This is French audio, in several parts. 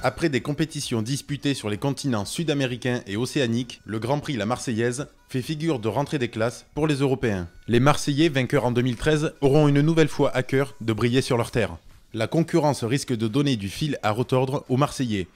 Après des compétitions disputées sur les continents sud-américains et océaniques, le Grand Prix La Marseillaise fait figure de rentrée des classes pour les Européens. Les Marseillais, vainqueurs en 2013, auront une nouvelle fois à cœur de briller sur leur terre. La concurrence risque de donner du fil à retordre aux Marseillais.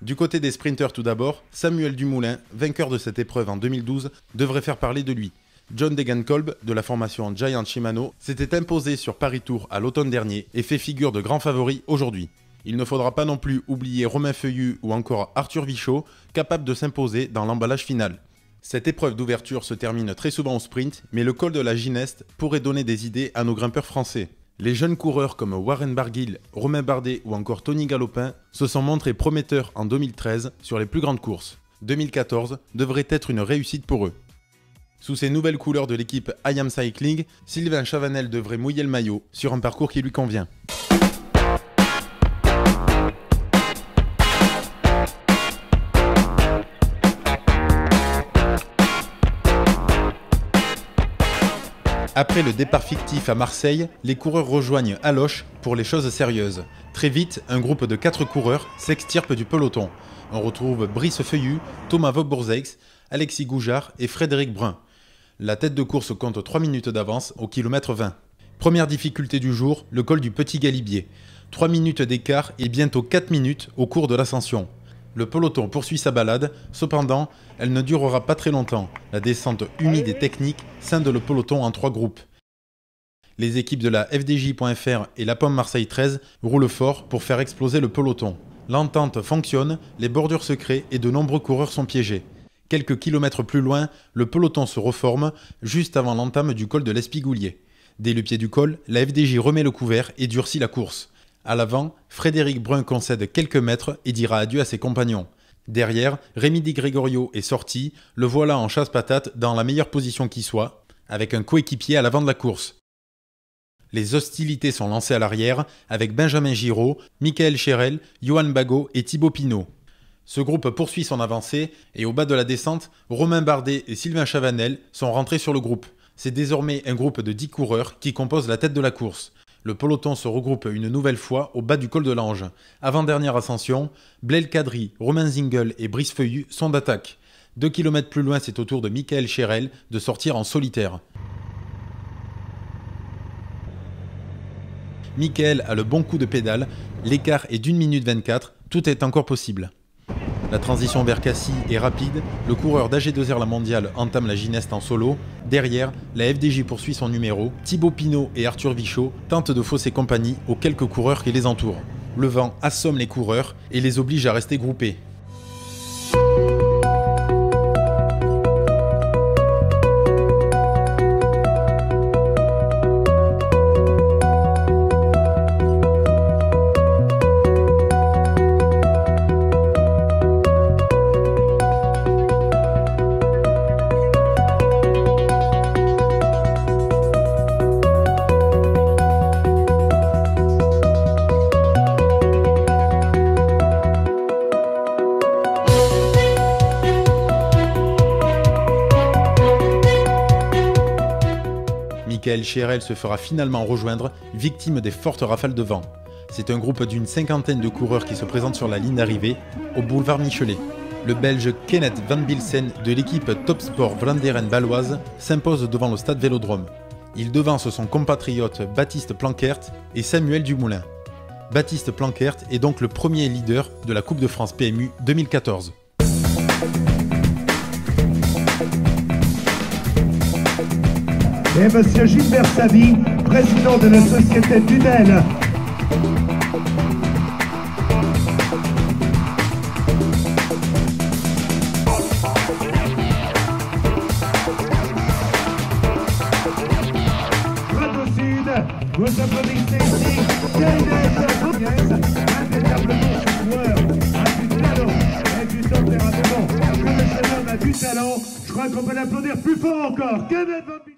Du côté des sprinteurs tout d'abord, Samuel Dumoulin, vainqueur de cette épreuve en 2012, devrait faire parler de lui. John Degenkolb, de la formation Giant Shimano, s'était imposé sur Paris Tour à l'automne dernier et fait figure de grand favori aujourd'hui. Il ne faudra pas non plus oublier Romain Feuillu ou encore Arthur Vichot, capables de s'imposer dans l'emballage final. Cette épreuve d'ouverture se termine très souvent au sprint, mais le col de la Gineste pourrait donner des idées à nos grimpeurs français. Les jeunes coureurs comme Warren Barguil, Romain Bardet ou encore Tony Galopin se sont montrés prometteurs en 2013 sur les plus grandes courses. 2014 devrait être une réussite pour eux. Sous ces nouvelles couleurs de l'équipe IAM Cycling, Sylvain Chavanel devrait mouiller le maillot sur un parcours qui lui convient. Après le départ fictif à Marseille, les coureurs rejoignent Aloche pour les choses sérieuses. Très vite, un groupe de 4 coureurs s'extirpe du peloton. On retrouve Brice Feuillu, Thomas Vogt-Bourzeix, Alexis Goujard et Frédéric Brun. La tête de course compte 3 minutes d'avance au kilomètre 20. Première difficulté du jour, le col du Petit Galibier. 3 minutes d'écart et bientôt 4 minutes au cours de l'ascension. Le peloton poursuit sa balade, cependant, elle ne durera pas très longtemps. La descente humide et technique scinde le peloton en 3 groupes. Les équipes de la FDJ.fr et la Pomme Marseille 13 roulent fort pour faire exploser le peloton. L'entente fonctionne, les bordures se créent et de nombreux coureurs sont piégés. Quelques kilomètres plus loin, le peloton se reforme juste avant l'entame du col de l'Espigoulier. Dès le pied du col, la FDJ remet le couvert et durcit la course. À l'avant, Frédéric Brun concède quelques mètres et dira adieu à ses compagnons. Derrière, Rémi Di Gregorio est sorti, le voilà en chasse-patate dans la meilleure position qui soit, avec un coéquipier à l'avant de la course. Les hostilités sont lancées à l'arrière, avec Benjamin Giraud, Michael Cherel, Johan Bagot et Thibaut Pinot. Ce groupe poursuit son avancée et au bas de la descente, Romain Bardet et Sylvain Chavanel sont rentrés sur le groupe. C'est désormais un groupe de 10 coureurs qui composent la tête de la course. Le peloton se regroupe une nouvelle fois au bas du col de l'Ange. Avant-dernière ascension, Blaise Cadry, Romain Zingel et Brice Feuillu sont d'attaque. 2 km plus loin, c'est au tour de Michael Cherel de sortir en solitaire. Michael a le bon coup de pédale, l'écart est d'1 minute 24, tout est encore possible. La transition vers Cassis est rapide, le coureur d'AG2R La Mondiale entame la Gineste en solo. Derrière, la FDJ poursuit son numéro. Thibaut Pinot et Arthur Vichot tentent de fausser compagnie aux quelques coureurs qui les entourent. Le vent assomme les coureurs et les oblige à rester groupés. Michael Cherel se fera finalement rejoindre, victime des fortes rafales de vent. C'est un groupe d'une 50aine de coureurs qui se présentent sur la ligne d'arrivée, au boulevard Michelet. Le Belge Kenneth Van Bilsen de l'équipe Top Sport Vlaanderen-Baloise s'impose devant le stade Vélodrome. Il devance son compatriote Baptiste Plankert et Samuel Dumoulin. Baptiste Plankert est donc le premier leader de la Coupe de France PMU 2014. Et Monsieur Gilbert Savy, président de la société Dunel. Radio Sud, vous applaudissez ici indéniablement joueur, a du talent et du tempérament. Comme ce jeune homme a du talent, je crois qu'on peut l'applaudir plus fort encore. Kenneth Van Bilsen.